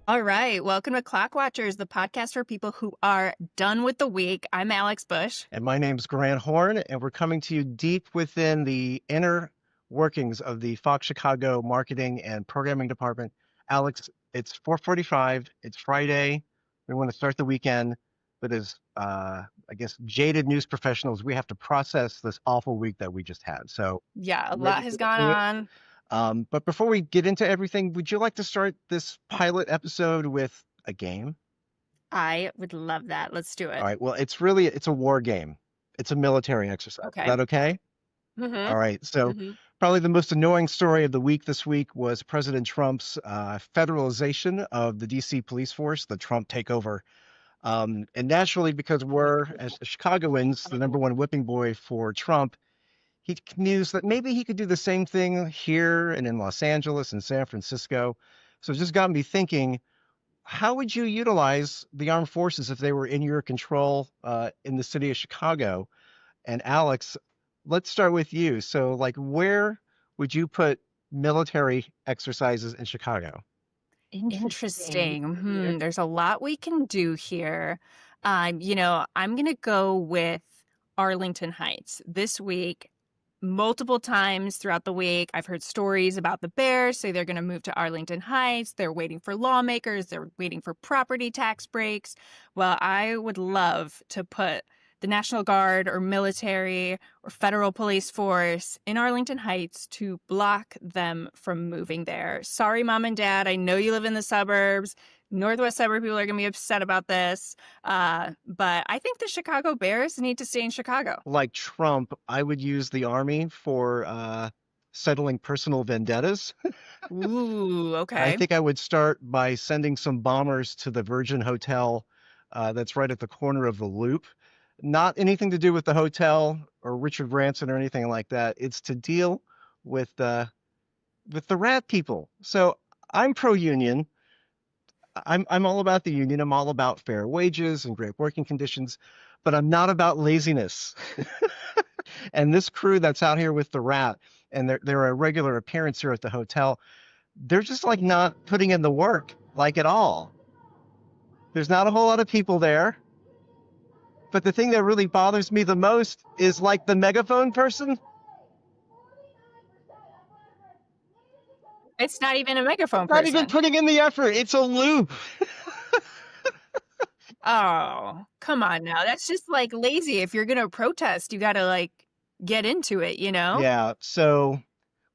All right. Welcome to Clock Watchers, the podcast for people who are done with the week. I'm Aleks Bush. And my name's Grant Horne, and we're coming to you deep within the inner workings of the Fox Chicago marketing and programming department. Aleks, it's 4:45. It's Friday. We want to start the weekend, but as I guess jaded news professionals, we have to process this awful week that we just had. So Yeah, a lot ready has to gone do it? on. But before we get into everything, would you like to start this pilot episode with a game? I would love that. Let's do it. All right. Well, it's a war game. It's a military exercise. Okay. Is that okay? Mm-hmm. All right. So Mm-hmm. probably the most annoying story of the week this week was President Trump's federalization of the DC police force, the Trump takeover. And naturally, because we're, as Chicagoans, the number one whipping boy for Trump, he mused that maybe he could do the same thing here and in Los Angeles and San Francisco. So it just got me thinking, how would you utilize the armed forces if they were in your control in the city of Chicago? And Aleks, let's start with you. So, like, where would you put military exercises in Chicago? Interesting. There's a lot we can do here. I'm going to go with Arlington Heights this week. Multiple times throughout the week, I've heard stories about the Bears say they're going to move to Arlington Heights. They're waiting for lawmakers. They're waiting for property tax breaks. Well, I would love to put the National Guard or military or federal police force in Arlington Heights to block them from moving there. Sorry, Mom and Dad. I know you live in the suburbs. Northwest suburb people are going to be upset about this. But I think the Chicago Bears need to stay in Chicago. Like Trump, I would use the army for settling personal vendettas. Ooh, okay. I think I would start by sending some bombers to the Virgin Hotel that's right at the corner of the Loop. Not anything to do with the hotel or Richard Branson or anything like that. It's to deal with the rat people. So I'm pro-union. I'm all about the union. I'm all about fair wages and great working conditions, but I'm not about laziness. And this crew that's out here with the rat, and they're a regular appearance here at the hotel, they're just like not putting in the work like at all. There's not a whole lot of people there. But the thing that really bothers me the most is like the megaphone person. It's not even a megaphone Not person. even putting in the effort. It's a loop. Oh, come on now. That's just like lazy. If you're going to protest, you got to like get into it, you know? Yeah. So.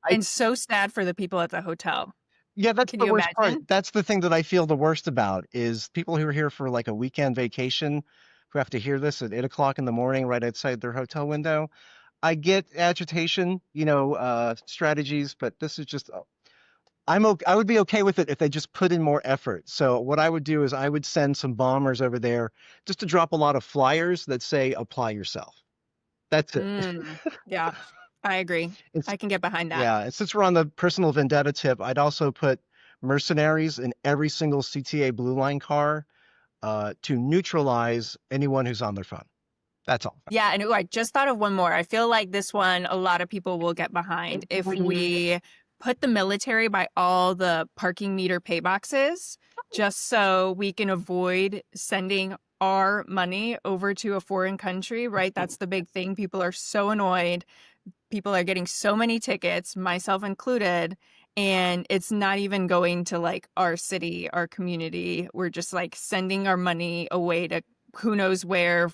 And so sad for the people at the hotel. Yeah, that's Can the you worst part. imagine? That's the thing that I feel the worst about is people who are here for like a weekend vacation who have to hear this at 8 o'clock in the morning right outside their hotel window. I get agitation, strategies, but this is just, I would be okay with it if they just put in more effort. So what I would do is I would send some bombers over there just to drop a lot of flyers that say apply yourself. That's it. Yeah, I agree. I can get behind that. Yeah, and since we're on the personal vendetta tip, I'd also put mercenaries in every single CTA Blue Line car to neutralize anyone who's on their phone. That's all. Yeah, and I just thought of one more. I feel like this one a lot of people will get behind if we put the military by all the parking meter pay boxes, just so we can avoid sending our money over to a foreign country, right? That's the big thing. People are so annoyed. People are getting so many tickets, myself included, and it's not even going to like our city, our community. We're just like sending our money away to who knows where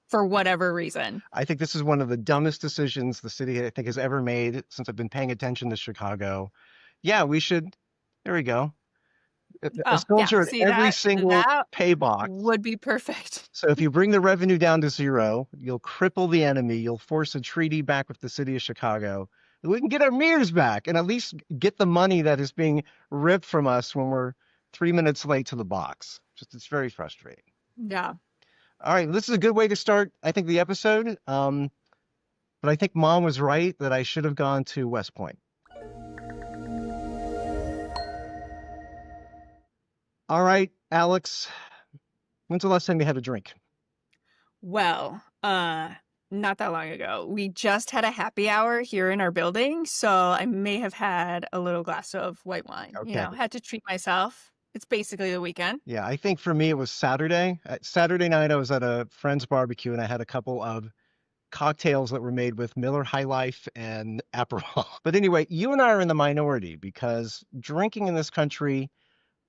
for whatever reason. I think this is one of the dumbest decisions the city, I think, has ever made since I've been paying attention to Chicago. Yeah, we should. There we go. A soldier at every single pay box would be perfect. So if you bring the revenue down to zero, you'll cripple the enemy. You'll force a treaty back with the city of Chicago. We can get our mirrors back and at least get the money that is being ripped from us when we're 3 minutes late to the box. It's very frustrating. Yeah. All right, this is a good way to start, I think, the episode. But I think Mom was right that I should have gone to West Point. All right, Aleks, when's the last time you had a drink? Well, Not that long ago. We just had a happy hour here in our building, so I may have had a little glass of white wine. You Okay. know, had to treat myself. It's basically the weekend. Yeah, I think for me it was Saturday. Saturday night I was at a friend's barbecue and I had a couple of cocktails that were made with Miller High Life and Aperol. But anyway, you and I are in the minority because drinking in this country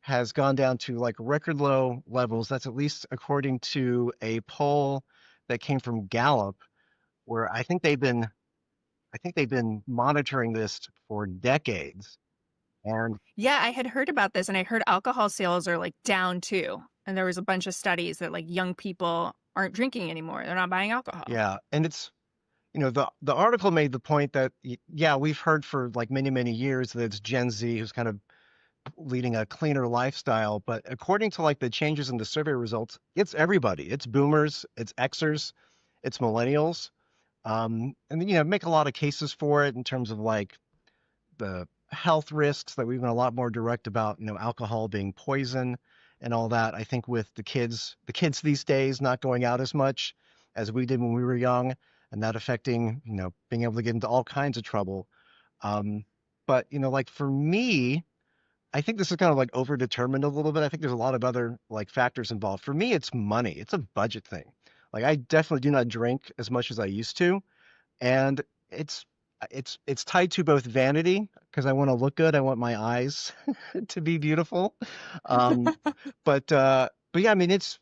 has gone down to like record low levels. That's at least according to a poll that came from Gallup, where I think they've been monitoring this for decades. And Yeah, I had heard about this and I heard alcohol sales are like down too. And there was a bunch of studies that like young people aren't drinking anymore. They're not buying alcohol. yeah, and it's the article made the point that yeah, we've heard for like many years that it's Gen Z who's kind of leading a cleaner lifestyle, but according to like the changes in the survey results, it's everybody. It's boomers, it's Xers, it's millennials. And make a lot of cases for it in terms of like the health risks that we've been a lot more direct about, alcohol being poison and all that. I think with the kids these days not going out as much as we did when we were young, and that affecting, being able to get into all kinds of trouble. Um, but like for me, I think this is kind of like overdetermined a little bit. I think there's a lot of other like factors involved. For me, it's money. It's a budget thing. Like I definitely do not drink as much as I used to, and it's it's tied to both vanity because I want to look good. I want my eyes to be beautiful. Um, but yeah, I mean it's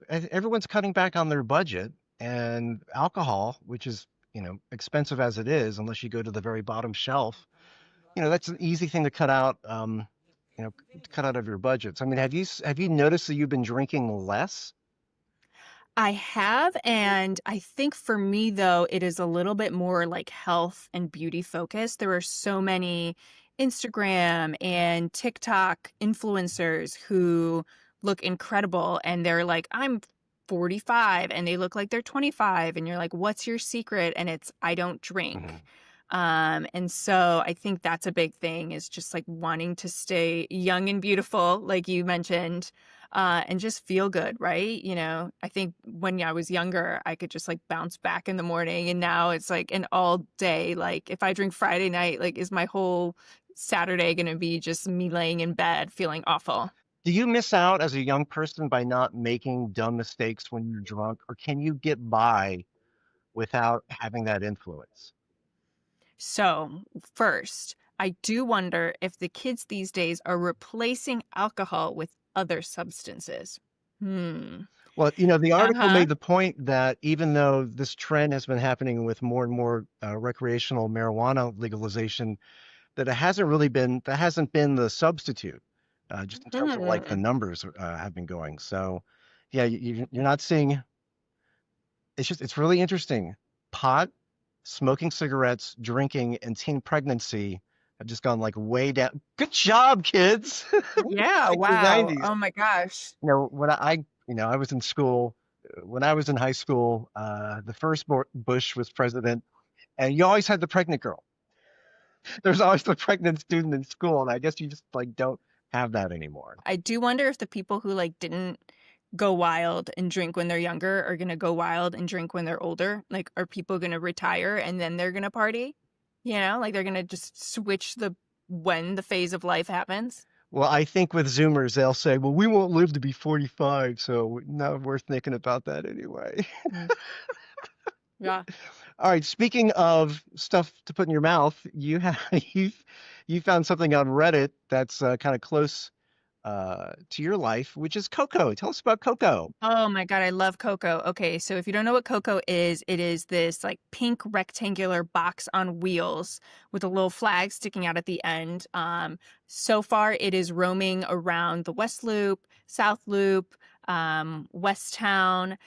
everyone's cutting back on their budget, and alcohol, which is expensive as it is, unless you go to the very bottom shelf, that's an easy thing to cut out. To cut out of your budgets. I mean, have you noticed that you've been drinking less? I have, and I think for me though, it is a little bit more like health and beauty focused. There are so many Instagram and TikTok influencers who look incredible and they're like, I'm 45 and they look like they're 25 and you're like, what's your secret? And it's I don't drink. Mhm. And so I think that's a big thing is just like wanting to stay young and beautiful, like you mentioned, and just feel good, right? You know, I think when I was younger, I could just like bounce back in the morning, and now it's like an all day. Like if I drink Friday night, like is my whole Saturday going to be just me laying in bed feeling awful? Do you miss out as a young person by not making dumb mistakes when you're drunk, or can you get by without having that influence? So, first, I do wonder if the kids these days are replacing alcohol with other substances. Hmm. Well, the article Uh-huh. made the point that even though this trend has been happening with more and more recreational marijuana legalization, that hasn't been the substitute, just in terms of like the Hmm. numbers have been going. So, yeah, you're not seeing. It's really interesting. Pot, smoking cigarettes, drinking, and teen pregnancy have just gone like way down. Good job, kids. Yeah, Back to the wow. 90s. Oh my gosh. When I was in school, when I was in high school, the first Bush was president, and you always had the pregnant girl. There's always the pregnant student in school, and I guess you just like don't have that anymore. I do wonder if the people who like didn't go wild and drink when they're younger are gonna go wild and drink when they're older. Like, are people gonna retire and then they're gonna party? You know, like they're gonna just switch the when the phase of life happens. Well, I think with Zoomers, they'll say, well, we won't live to be 45, so not worth thinking about that anyway. Mm. Yeah. All right, speaking of stuff to put in your mouth, you found something on Reddit that's kind of close to your life, which is cocoa. Tell us about cocoa. Oh my God, I love cocoa. Okay, so if you don't know what cocoa is, it is this like pink rectangular box on wheels with a little flag sticking out at the end. So far it is roaming around the West Loop, South Loop, West Town.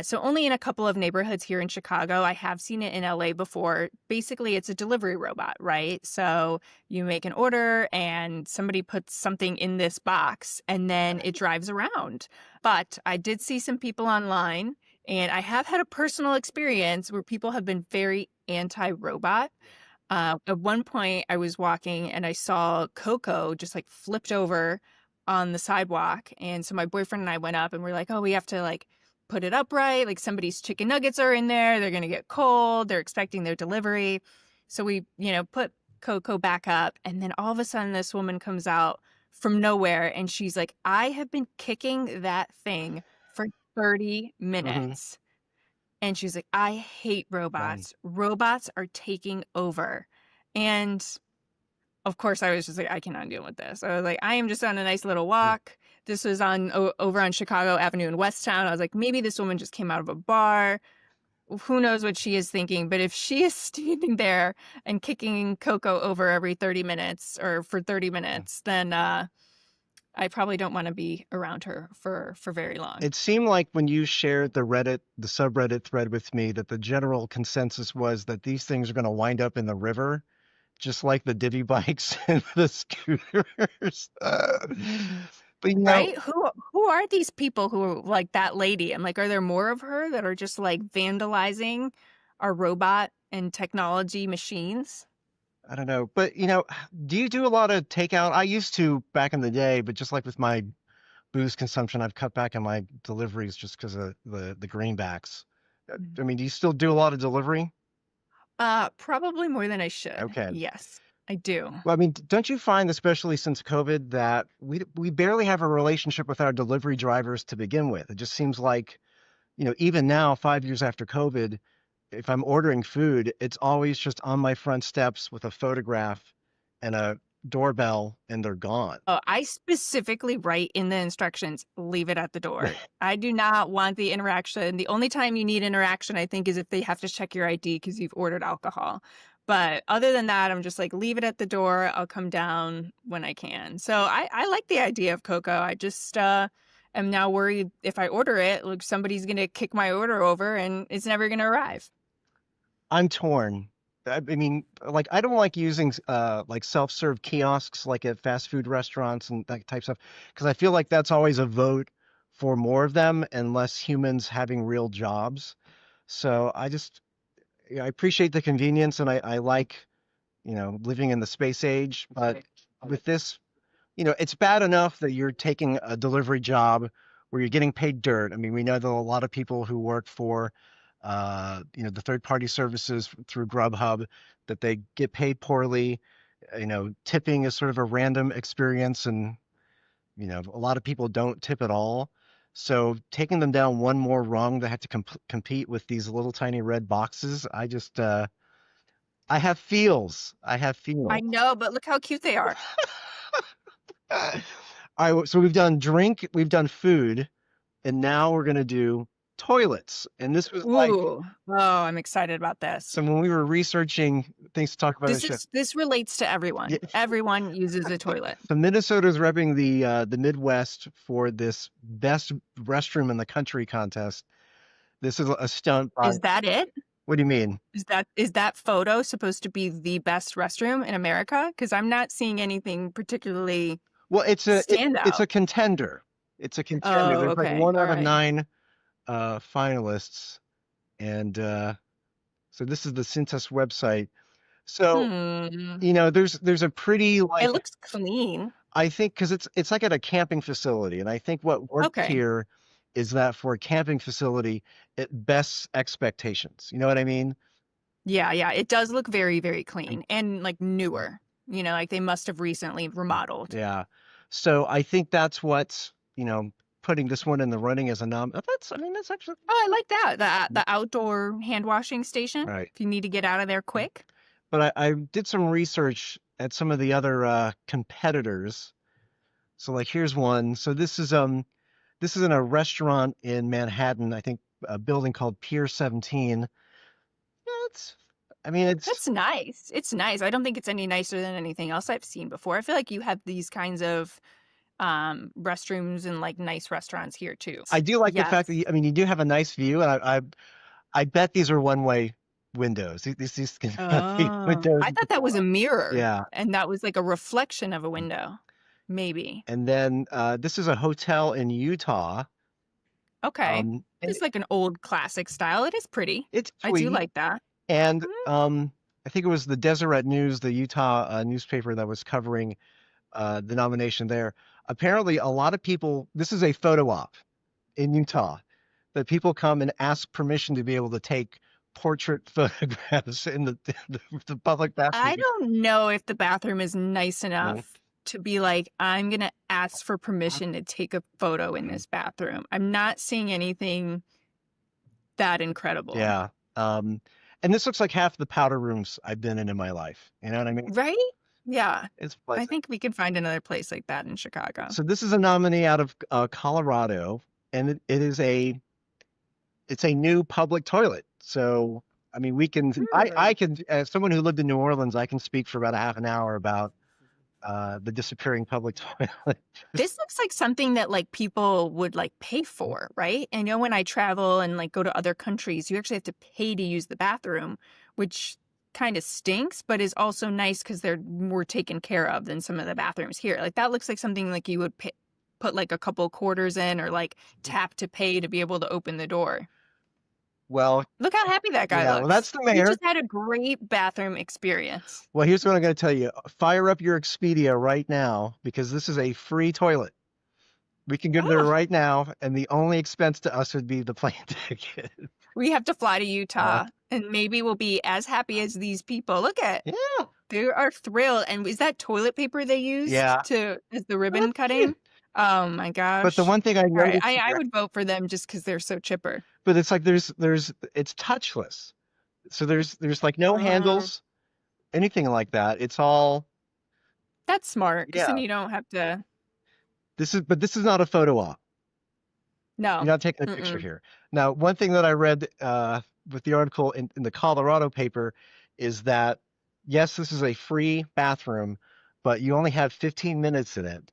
So only in a couple of neighborhoods here in Chicago. I have seen it in LA before. Basically, it's a delivery robot, right? So you make an order and somebody puts something in this box and then it drives around. But I did see some people online, and I have had a personal experience where people have been very anti-robot. At one point, I was walking and I saw Coco just like flipped over on the sidewalk. And so my boyfriend and I went up and we're like, oh, we have to like put it upright. Like somebody's chicken nuggets are in there. They're going to get cold. They're expecting their delivery. So we, put Coco back up. And then all of a sudden this woman comes out from nowhere and she's like, I have been kicking that thing for 30 Hmm. minutes. And she's like, I hate Fun. robots. Robots are taking over. And of course, I was just like, I cannot deal with this. I was like, I am just on a nice little walk. This was over on Chicago Avenue in Westtown. I was like, maybe this woman just came out of a bar. Who knows what she is thinking? But if she is standing there and kicking Coco over every 30 minutes or for 30 minutes, then I probably don't want to be around her for very long. It seemed like when you shared the subreddit thread with me, that the general consensus was that these things are going to wind up in the river, just like the divvy bikes and the scooters. But Right? Who are these people who are like that lady? I'm like, are there more of her that are just like vandalizing our robot and technology machines? I don't know. But do you do a lot of takeout? I used to back in the day, but just like with my booze consumption, I've cut back on my deliveries just because of the greenbacks. I mean, do you still do a lot of delivery? Probably more than I should. Okay. Yes, I do. Well, I mean, don't you find, especially since COVID, that we barely have a relationship with our delivery drivers to begin with? It just seems like, even now, 5 years after COVID, if I'm ordering food, it's always just on my front steps with a photograph and a doorbell, and they're gone. Oh, I specifically write in the instructions, leave it at the door. I do not want the interaction. The only time you need interaction, I think, is if they have to check your ID because you've ordered alcohol. But other than that, I'm just like, leave it at the door. I'll come down when I can. So I like the idea of Coco. I just am now worried if I order it, like somebody's going to kick my order over and it's never going to arrive. I'm torn. I mean, like I don't like using like self-serve kiosks like at fast food restaurants and that type stuff because I feel like that's always a vote for more of them and less humans having real jobs. So I appreciate the convenience and I like, living in the space age, but with this, it's bad enough that you're taking a delivery job where you're getting paid dirt. I mean, we know that a lot of people who work for, the third party services through Grubhub, that they get paid poorly. Tipping is sort of a random experience, and a lot of people don't tip at all. So taking them down one more rung to have to compete with these little tiny red boxes, I have feels. I have I feels. know, but look how cute they are. All right, so we've done drink, we've done food, and now we're gonna do toilets. And this was like, Ooh. Oh, I'm excited about this. so when we were researching things to talk about on the show, This relates to everyone. yeah, Everyone uses a toilet. so Minnesota's repping the Midwest for this best restroom in the country contest. This is a stunt by, Is that it? what do you mean? Is that photo supposed to be the best restroom in America? Because I'm not seeing anything particularly Well, stand it's out. a contender. It's a contender. Oh, There's like okay. one All out of right. nine finalists, and so this is the Cintas website. So Hmm. there's a pretty It like, looks clean. I think because it's like at a camping facility, and I think what works Okay. here is that for a camping facility, it bests expectations. You know what I mean? Yeah, yeah. It does look very, very I- clean and like newer. Like they must have recently remodeled. Yeah. So I think that's what's putting this one in the running as a nom. That's I mean that's actually Oh, I like that. The outdoor hand washing station. right. If you need to get out of there quick. But I did some research at some of the other competitors. So like here's one. So this is in a restaurant in Manhattan, I think a building called Pier 17. Yeah, I mean it's That's nice. It's nice. I don't think it's any nicer than anything else I've seen before. I feel like you have these kinds of restrooms and like nice restaurants here too. I do like the Yes. fact that I mean you do have a nice view, and I bet these are one-way windows. These can be Oh, windows. I thought that was a mirror Yeah. and that was like a reflection of a window. Maybe. And then this is a hotel in Utah. Okay. And It's like an old classic style. It is pretty. it's I do sweet. like that. And Mhm. I think it was the Deseret News, the Utah newspaper that was covering the nomination there. Apparently, a lot of people, this is a photo op in Utah. that people come and ask permission to be able to take portrait photographs in the public bathroom. I don't know if the bathroom is nice No. enough to be like, I'm gonna ask for permission to take a photo in Mhm. this bathroom. I'm not seeing anything that incredible. Yeah. Um, and this looks like half the powder rooms I've been in my life. You know what I mean? Right? Yeah. It's I pleasant. think we could find another place like that in Chicago. So this is a nominee out of Colorado, and it is it's a new public toilet. So I mean, we can I Hmm. can as someone who lived in New Orleans, I can speak for about a half an hour about the disappearing public toilet. This looks like something that like people would like pay for, right? I know when I travel and like go to other countries, you actually have to pay to use the bathroom, which kind of stinks, but is also nice because they're more taken care of than some of the bathrooms here. Like that looks like something like you would pay, put like a couple quarters in or like tap to pay to be able to open the door. Well, Look how happy that guy yeah, well, looks. that's the He mayor. just had a great bathroom experience. Well, here's what I'm going to tell you. Fire up your Expedia right now because this is a free toilet. We can go there Oh, right now, and the only expense to us would be the plane ticket. we have to fly to Uh, Utah and maybe we'll be as happy as these people. Look at yeah, they are thrilled. And is that toilet paper they used yeah. to as the Well, ribbon yeah. cutting? Oh my But the gosh. one thing I All right. noticed I here, would vote for them just because they're so chipper. but it's like it's touchless. So there's like no Mm, handles, anything like that. It's all that's smart because then yeah. you don't have to. This is not a photo op. You're No. not taking a picture Mm-mm. here. Now, one thing that I read with the article in the Colorado paper is that yes, this is a free bathroom, but you only have 15 minutes in it,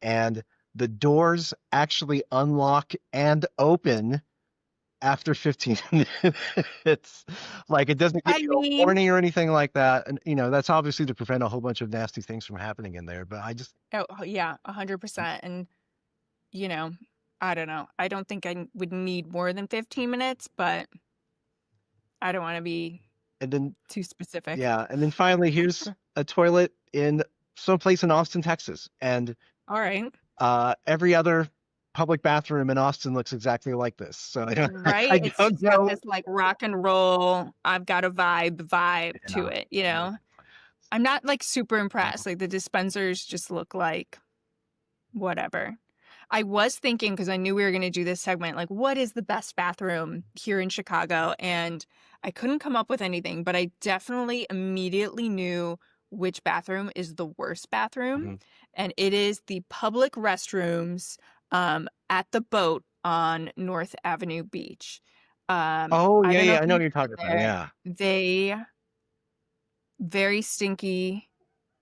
and the doors actually unlock and open after 15 minutes. Like it doesn't give I you a mean, warning or anything like that. And that's obviously to prevent a whole bunch of nasty things from happening in there. But I just oh yeah, 100%. And you know, I don't know. I don't think I would need more than 15 minutes, but I don't want to be and then too specific. yeah, and then finally here's a toilet in someplace in Austin, Texas. And All right. every other public bathroom in Austin looks exactly like this. So I Right? It's don't just got know. this like rock and roll, I've got a vibe to Yeah. it, you know? I'm not like super impressed. Like the dispensers just look like whatever. I was thinking because I knew we were going to do this segment, like what is the best bathroom here in Chicago? And I couldn't come up with anything, but I definitely immediately knew which bathroom is the worst bathroom. Mhm. And it is the public restrooms at the boat on North Avenue Beach. Oh I yeah, don't know yeah, if I know what you've you're talking been about. there. Yeah. They very stinky,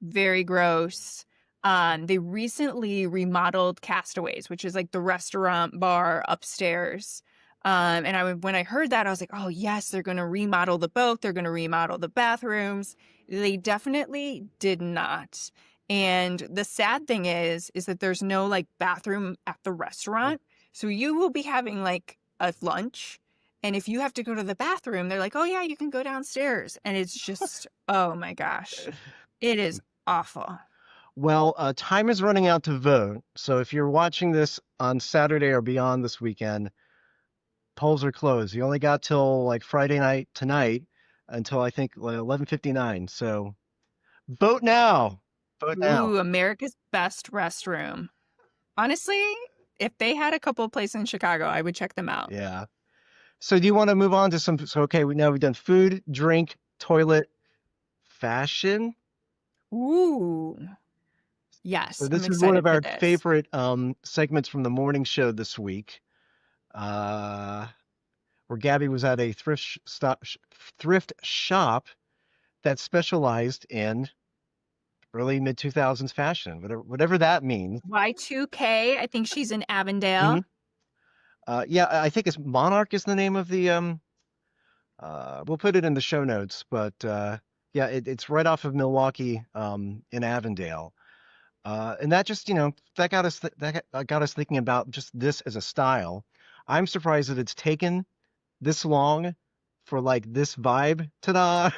very gross. They recently remodeled Castaways, which is like the restaurant bar upstairs. And when I heard that, I was like, oh yes, they're going to remodel the boat. They're going to remodel the bathrooms. They definitely did not. And the sad thing is that there's no like bathroom at the restaurant. So you will be having like a lunch. And if you have to go to the bathroom, they're like, oh yeah, you can go downstairs. And it's just, oh my gosh, it is awful. Well, time is running out to vote. So if you're watching this on Saturday or beyond this weekend, polls are closed. You only got till like Friday night tonight until I think like 11:59. So vote now. Vote now. Ooh, America's Best Restroom. Honestly, if they had a couple of places in Chicago, I would check them out. Yeah. So do you want to move on to some? So okay, we've done food, drink, toilet, fashion. Ooh, So yes, I'm this is one of excited for our this. favorite segments from the morning show this week, uh, where Gabby was at a thrift shop that specialized in early mid 2000s fashion, whatever that means. Y2K, I think she's in Hmm. Avondale. Yeah, I think it's Monarch is the name of the we'll put it in the show notes, but yeah, it's right off of Milwaukee in Avondale. And that just, that got us thinking about just this as a style. I'm surprised that it's taken this long for like this vibe, ta-da,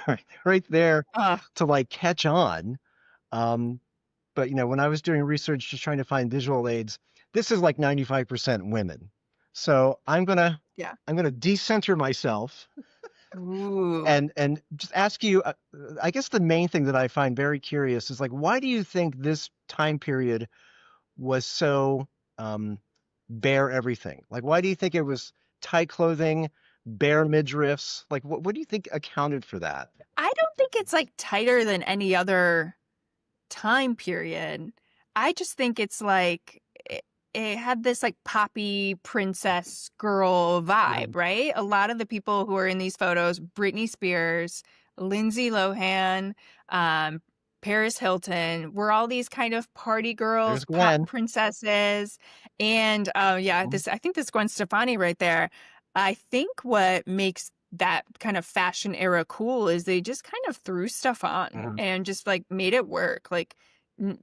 right there Ugh, to like catch on. Um, but when I was doing research just trying to find visual aids, this is like 95% women. So I'm gonna Yeah. I'm going to decenter myself Ooh. and just ask you. I guess the main thing that I find very curious is like, why do you think this time period was so um, bare everything? Like, why do you think it was tight clothing, bare midriffs? Like, what do you think accounted for that? I don't think it's like tighter than any other time period. I just think it's like it had this like poppy princess girl vibe, Mhm. right? A lot of the people who are in these photos, Britney Spears, Lindsay Lohan, um, Paris Hilton, were all these kind of party girls, There's pop Gwen. princesses. And yeah, Mhm. this I think this Gwen Stefani right there. I think what makes that kind of fashion era cool is they just kind of threw stuff on Mhm. and just like made it work. Like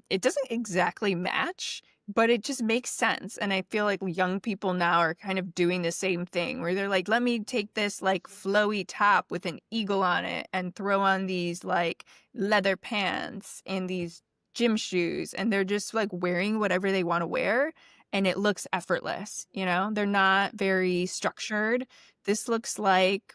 it doesn't exactly match, but it just makes sense. And I feel like young people now are kind of doing the same thing where they're like, let me take this like flowy top with an eagle on it and throw on these like leather pants and these gym shoes. And they're just like wearing whatever they want to wear. And it looks effortless, you know? They're not very structured. This looks like,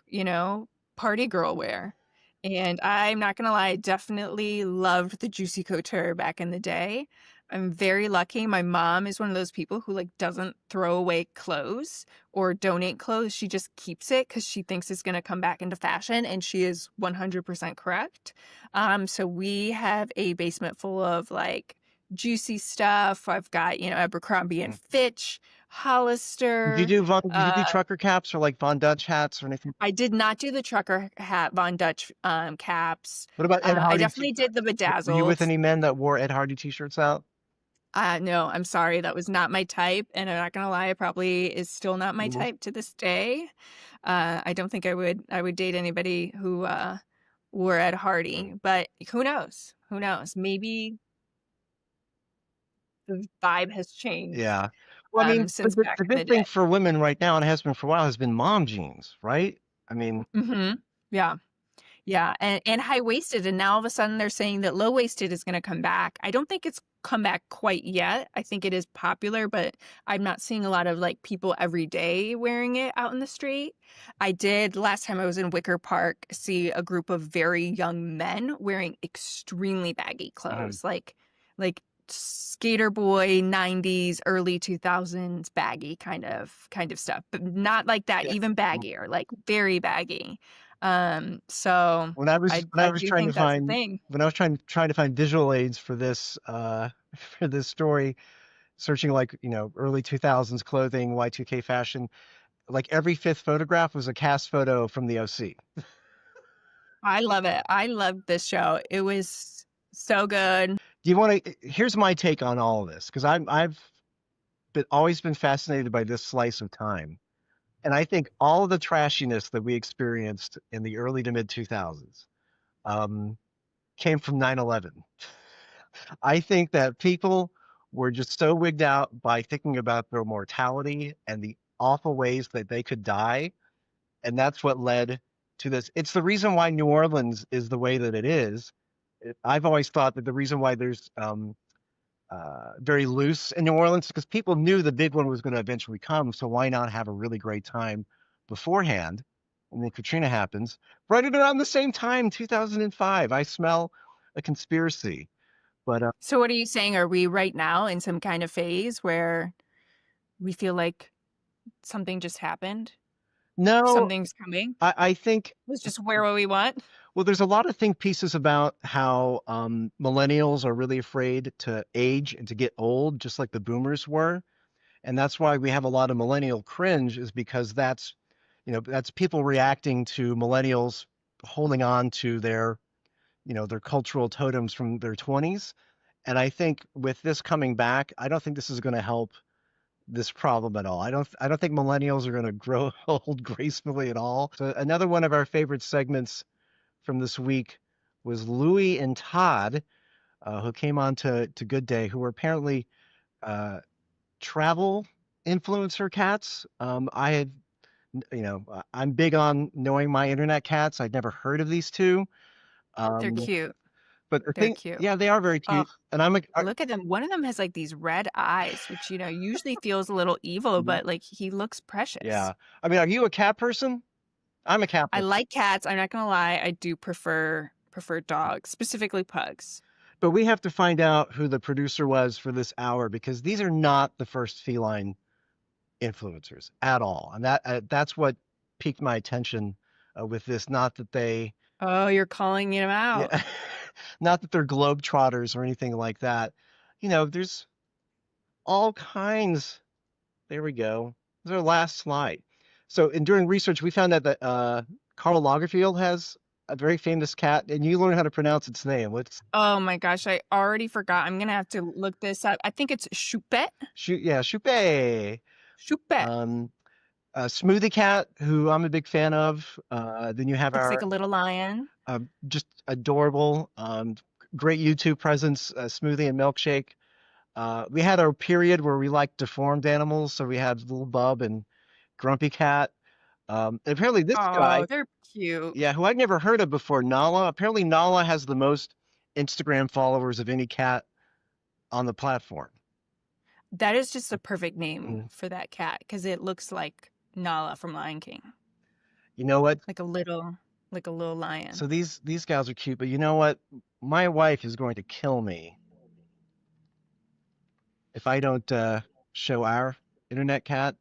party girl wear. And I'm not gonna lie, I definitely loved the Juicy Couture back in the day. I'm very lucky. My mom is one of those people who like doesn't throw away clothes or donate clothes. She just keeps it because she thinks it's gonna come back into fashion, and she is 100% correct. So we have a basement full of like juicy stuff. I've got, Abercrombie and Mhm. Fitch, Hollister. Did you do Uh, trucker caps or like Von Dutch hats or anything? I did not do the trucker hat Von Dutch caps. What about Ed I Hardy definitely did the t-shirts? Were you with bedazzled. any men that wore Ed Hardy t-shirts out? No, I'm sorry, that was not my type, and I'm not gonna lie, it probably is still not my Mhm. type to this day. I don't think I would date anybody who wore Ed Hardy, but who knows? Who knows? Maybe the vibe has changed Yeah. Well, I mean, but since the back in the big day. thing for women right now, and has been for a while, has been mom jeans, right? I mean, Hmm. Yeah. Yeah, and high-waisted, and now all of a sudden they're saying that low-waisted is gonna come back. I don't think it's come back quite yet. I think it is popular, but I'm not seeing a lot of, like, people every day wearing it out in the street. I did, last time I was in Wicker Park, see a group of very young men wearing extremely baggy mhm. clothes, like skater boy 90s, early 2000s baggy kind of stuff, but not like that, Yeah. even baggier, like very baggy. So When I I was do trying to think that's a find thing. when I was trying to find visual aids for this for this story, searching like, early 2000s clothing, Y2K fashion, like every fifth photograph was a cast photo from the OC. I love it. I love this show. It was so good. Do you want to Here's my take on all of this because I've been always been fascinated by this slice of time. And I think all of the trashiness that we experienced in the early to mid 2000s um, came from 9/11. I think that people were just so wigged out by thinking about their mortality and the awful ways that they could die. And that's what led to this. It's the reason why New Orleans is the way that it is. I've always thought that the reason why there's very loose in New Orleans because people knew the big one was going to eventually come. So why not have a really great time beforehand? And then Katrina happens right at around the same time, 2005. I smell a conspiracy. But So what are you saying? Are we right now in some kind of phase where we feel like something just happened? no, Something's coming? I think, Let's just wear what we want? well, there's a lot of think pieces about how millennials are really afraid to age and to get old, just like the boomers were. And that's why we have a lot of millennial cringe is because that's people reacting to millennials holding on to their cultural totems from their 20s. And I think with this coming back, I don't think this is going to help this problem at all. I don't think millennials are going to grow old gracefully at all. So another one of our favorite segments from this week was Louie and Todd, who came on to Good Day, who were apparently uh, travel influencer cats. I had, I'm big on knowing my internet cats. I'd never heard of these two. They're Um, cute. But the They're thing, cute. yeah, they are very Oh, cute. And I'm a, look at them. One of them has like these red eyes, which, usually feels a little evil, Mhm. but like he looks precious. Yeah. I mean, are you a cat person? I'm a cat I person. like cats. I'm not gonna lie. I do prefer dogs, specifically pugs. But we have to find out who the producer was for this hour because these are not the first feline influencers at all. And that's what piqued my attention with this. Not that they, Oh, you're calling him out. yeah, not that they're globetrotters or anything like that. There's all kinds. There we go. This is our last slide. So, in doing research, we found out that Karl Lagerfeld has a very famous cat, and you learn how to pronounce its name. Let's Oh my gosh, I already forgot. I'm gonna have to look this up. I think it's Choupette. shoot. Yeah, Choupe. Choupette. Um, Smoothie Cat, who I'm a big fan of. Then you have Looks like our a little lion. just adorable, great YouTube presence, Smoothie and Milkshake. We had our period where we liked deformed animals, so we had Little Bub and Grumpy Cat. And apparently this Oh, guy, they're cute. yeah, who I'd never heard of before, Nala. Apparently Nala has the most Instagram followers of any cat on the platform. That is just a perfect name Mm. for that cat because it looks like Nala from Lion King, You know what? like a little lion. So these gals are cute, but you know what? My wife is going to kill me if I don't show our internet cat.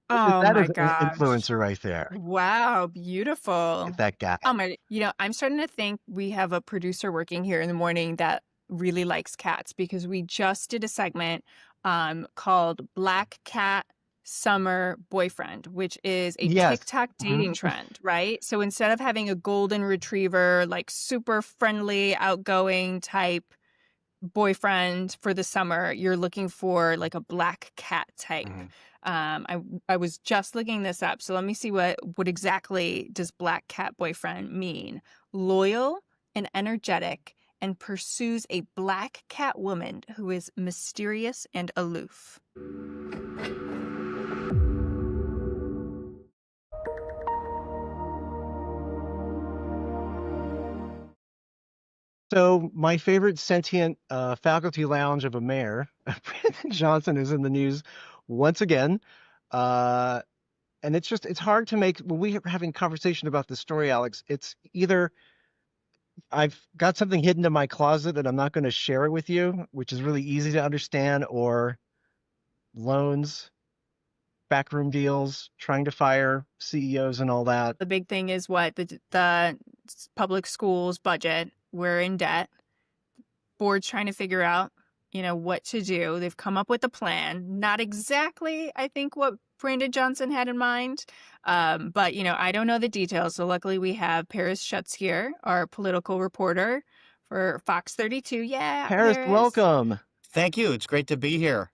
Oh That my is an gosh. influencer right there. Wow, Look beautiful. at that guy. Oh my, I'm starting to think we have a producer working here in the morning that really likes cats because we just did a segment called Black Cat Summer Boyfriend, which is a Yes. TikTok dating Mhm. trend, right? So instead of having a golden retriever, like super friendly, outgoing type boyfriend for the summer, you're looking for like a black cat type. Mhm. I was just looking this up, so let me see what exactly does black cat boyfriend mean? Loyal and energetic, and pursues a black cat woman who is mysterious and aloof. So my favorite sentient faculty lounge of a mayor, Brandon Johnson, is in the news once again. Uh, and it's hard to make when we are having conversation about this story, Alex. It's either I've got something hidden in my closet that I'm not going to share it with you, which is really easy to understand, or loans, backroom deals, trying to fire CEOs and all that. The big thing is what the public schools budget. We're in debt. Board's trying to figure out, what to do. They've come up with a plan. Not exactly, I think, what Brandon Johnson had in mind. But, I don't know the details. So luckily we have Paris Schutz here, our political reporter for Fox 32. Yeah, Paris, Paris. welcome. Thank you. It's great to be here.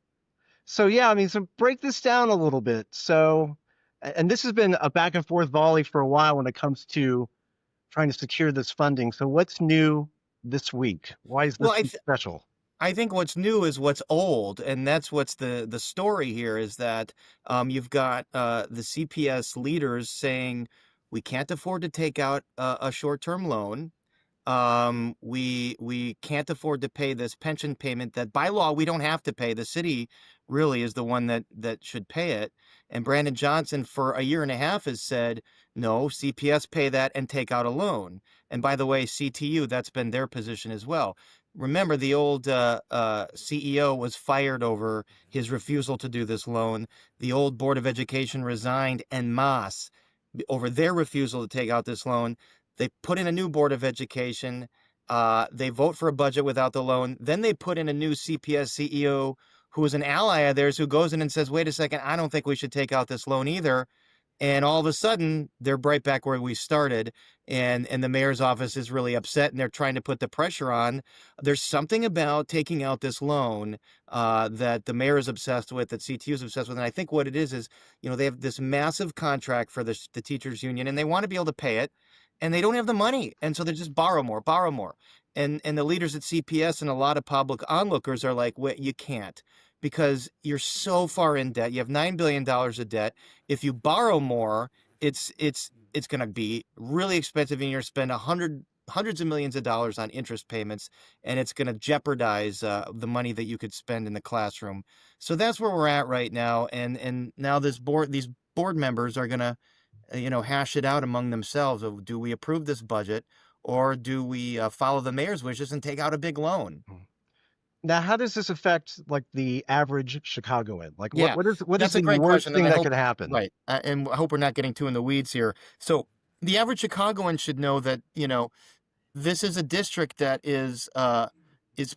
So yeah, I mean, so break this down a little bit. So, and this has been a back and forth volley for a while when it comes to trying to secure this funding. So what's new this week? Why is this Well, I week special? I think what's new is what's old, and that's what's the story here is that you've got the CPS leaders saying we can't afford to take out a short-term loan. We can't afford to pay this pension payment that by law we don't have to pay. The city really is the one that should pay it. And Brandon Johnson for a year and a half has said, no, CPS pay that and take out a loan. And by the way, CTU, that's been their position as well. Remember, the old CEO was fired over his refusal to do this loan. The old Board of Education resigned en masse over their refusal to take out this loan. They put in a new Board of Education. They vote for a budget without the loan. Then they put in a new CPS CEO who is an ally of theirs who goes in and says, wait a second, I don't think we should take out this loan either. And all of a sudden, they're right back where we started. And the mayor's office is really upset and they're trying to put the pressure on. There's something about taking out this loan that the mayor is obsessed with, that CTU is obsessed with. And I think what it is, they have this massive contract for the teachers union and they want to be able to pay it. And they don't have the money. And so they just borrow more, borrow more. And the leaders at CPS and a lot of public onlookers are like, wait, you can't, because you're so far in debt. You have $9 billion of debt. If you borrow more, it's going to be really expensive and you're going to spend hundreds of millions of dollars on interest payments, and it's going to jeopardize the money that you could spend in the classroom. So that's where we're at right now, and now these board members are going to hash it out among themselves of, do we approve this budget, or do we follow the mayor's wishes and take out a big loan? Now, how does this affect like the average Chicagoan? Like, Yeah, what is that's a the great worst question, and thing I that hope could happen? right, and I hope we're not getting too in the weeds here. So the average Chicagoan should know that this is a district that is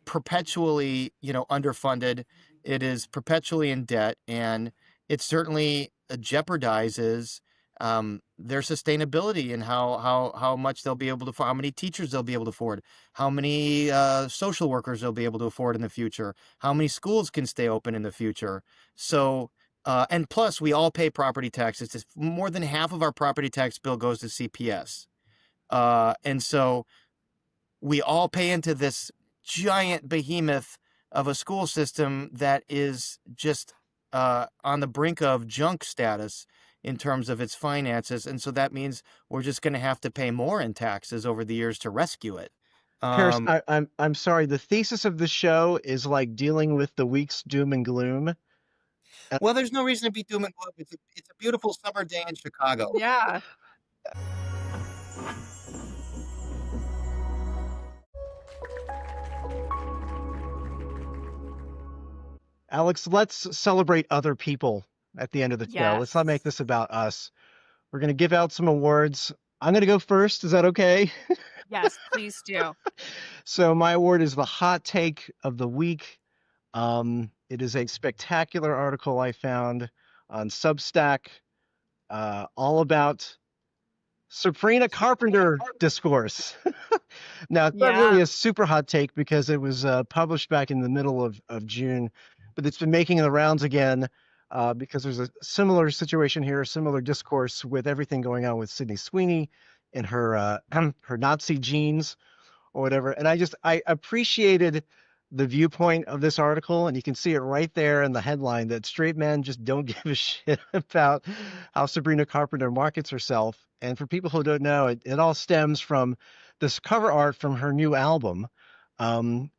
perpetually underfunded. It is perpetually in debt, and it certainly jeopardizes their sustainability and how much they'll be able to afford, how many teachers they'll be able to afford, how many social workers they'll be able to afford in the future, how many schools can stay open in the future. So and plus, we all pay property taxes. More than half of our property tax bill goes to CPS. And so we all pay into this giant behemoth of a school system that is just on the brink of junk status in terms of its finances. And so that means we're just going to have to pay more in taxes over the years to rescue it. Paris, I'm sorry. The thesis of the show is like dealing with the week's doom and gloom. Well, there's no reason to be doom and gloom. It's a beautiful summer day in Chicago. Yeah. Aleks, let's celebrate other people at the end of the show. Let's not make Yes. this about us. We're going to give out some awards. I'm going to go first. Is that okay? Yes, please do. So my award is the hot take of the week. It is a spectacular article I found on Substack, all about Sabrina Carpenter discourse. Now, it's not really Yeah. a super hot take because it was published back in the middle of June, but it's been making the rounds again because there's a similar situation here, a similar discourse with everything going on with Sydney Sweeney and her her Nazi genes or whatever. And I appreciated the viewpoint of this article, and you can see it right there in the headline that straight men just don't give a shit about how Sabrina Carpenter markets herself. And for people who don't know, it all stems from this cover art from her new album,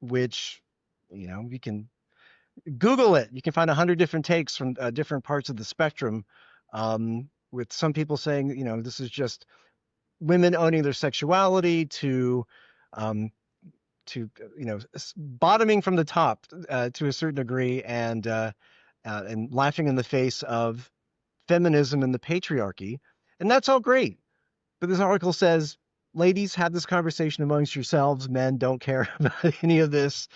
which, you can Google it. You can find 100 different takes from different parts of the spectrum, with some people saying, this is just women owning their sexuality um, bottoming from the top to a certain degree, and laughing in the face of feminism and the patriarchy, and that's all great. But this article says, ladies, have this conversation amongst yourselves. Men don't care about any of this.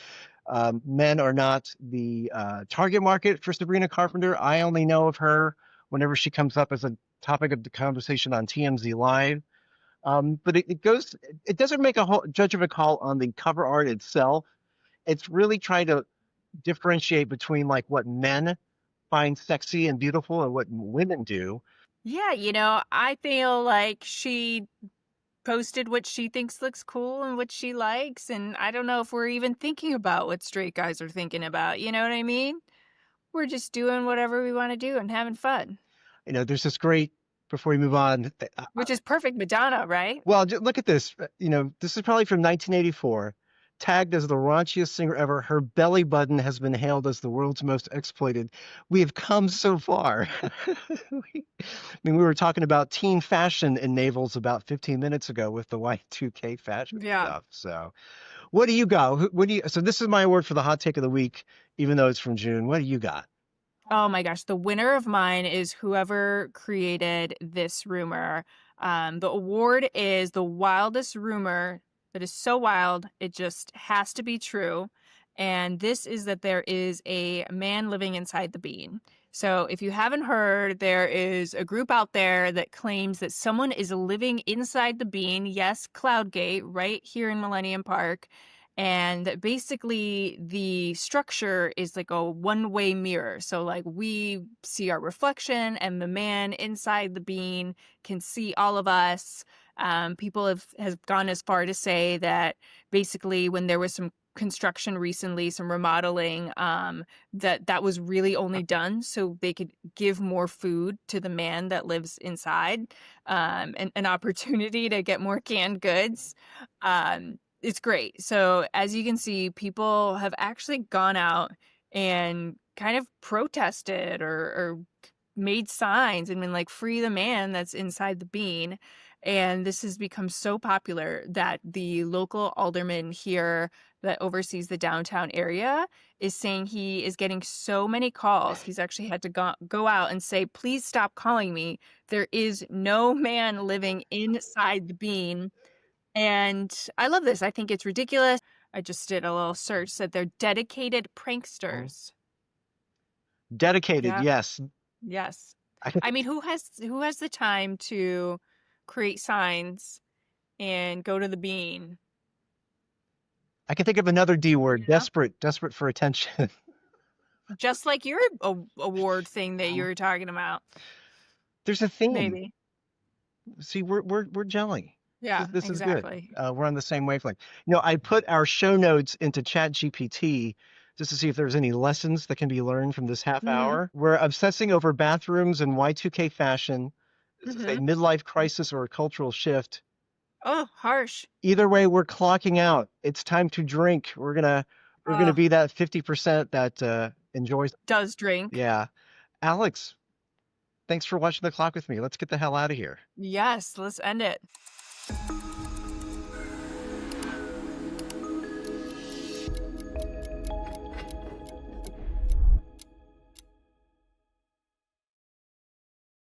Men are not the target market for Sabrina Carpenter. I only know of her whenever she comes up as a topic of the conversation on TMZ Live. But it doesn't make a whole judgment call on the cover art itself. It's really trying to differentiate between like what men find sexy and beautiful and what women do. Yeah, I feel like she posted what she thinks looks cool and what she likes, and I don't know if we're even thinking about what straight guys are thinking about, you know what I mean? We're just doing whatever we want to do and having fun, There's this great, before we move on, which is perfect Madonna, right? well, look at this. This is probably from 1984. Tagged as the raunchiest singer ever, her belly button has been hailed as the world's most exploited. We have come so far. I mean, we were talking about teen fashion in navels about 15 minutes ago with the Y2K fashion Yeah. stuff. So, what do you got? So this is my award for the hot take of the week, even though it's from June. What do you got? Oh my gosh, the winner of mine is whoever created this rumor. The award is the wildest rumor that is so wild, it just has to be true. And this is that there is a man living inside the bean. So if you haven't heard, there is a group out there that claims that someone is living inside the bean. Yes, Cloudgate, right here in Millennium Park. And basically, the structure is like a one-way mirror. So, like, we see our reflection, and the man inside the bean can see all of us. People have gone as far to say that basically, when there was some construction recently, some remodeling, that was really only done so they could give more food to the man that lives inside, and an opportunity to get more canned goods. It's great. So as you can see, people have actually gone out and kind of protested or made signs and been like, free the man that's inside the bean. And this has become so popular that the local alderman here that oversees the downtown area is saying he is getting so many calls. He's actually had to go out and say, please stop calling me. There is no man living inside the bean. And I love this. I think it's ridiculous. I just did a little search, said they're dedicated pranksters. Dedicated, Yeah. yes. Yes. I I mean, who has the time to create signs and go to the bean? can think of another D word, You know? desperate for attention. Just like your award thing that you were talking about. There's a theme. Maybe. See, we're gelling. Yeah, This is good. exactly. We're on the same wavelength. I put our show notes into ChatGPT just to see if there's any lessons that can be learned from this half Mhm. hour. We're obsessing over bathrooms and Y2K fashion. This is a midlife crisis or a cultural shift. Oh, harsh. Either way, we're clocking out. It's time to drink. We're gonna be that 50% that enjoys. Does drink. Yeah. Aleks, thanks for watching the clock with me. Let's get the hell out of here. Yes, let's end it.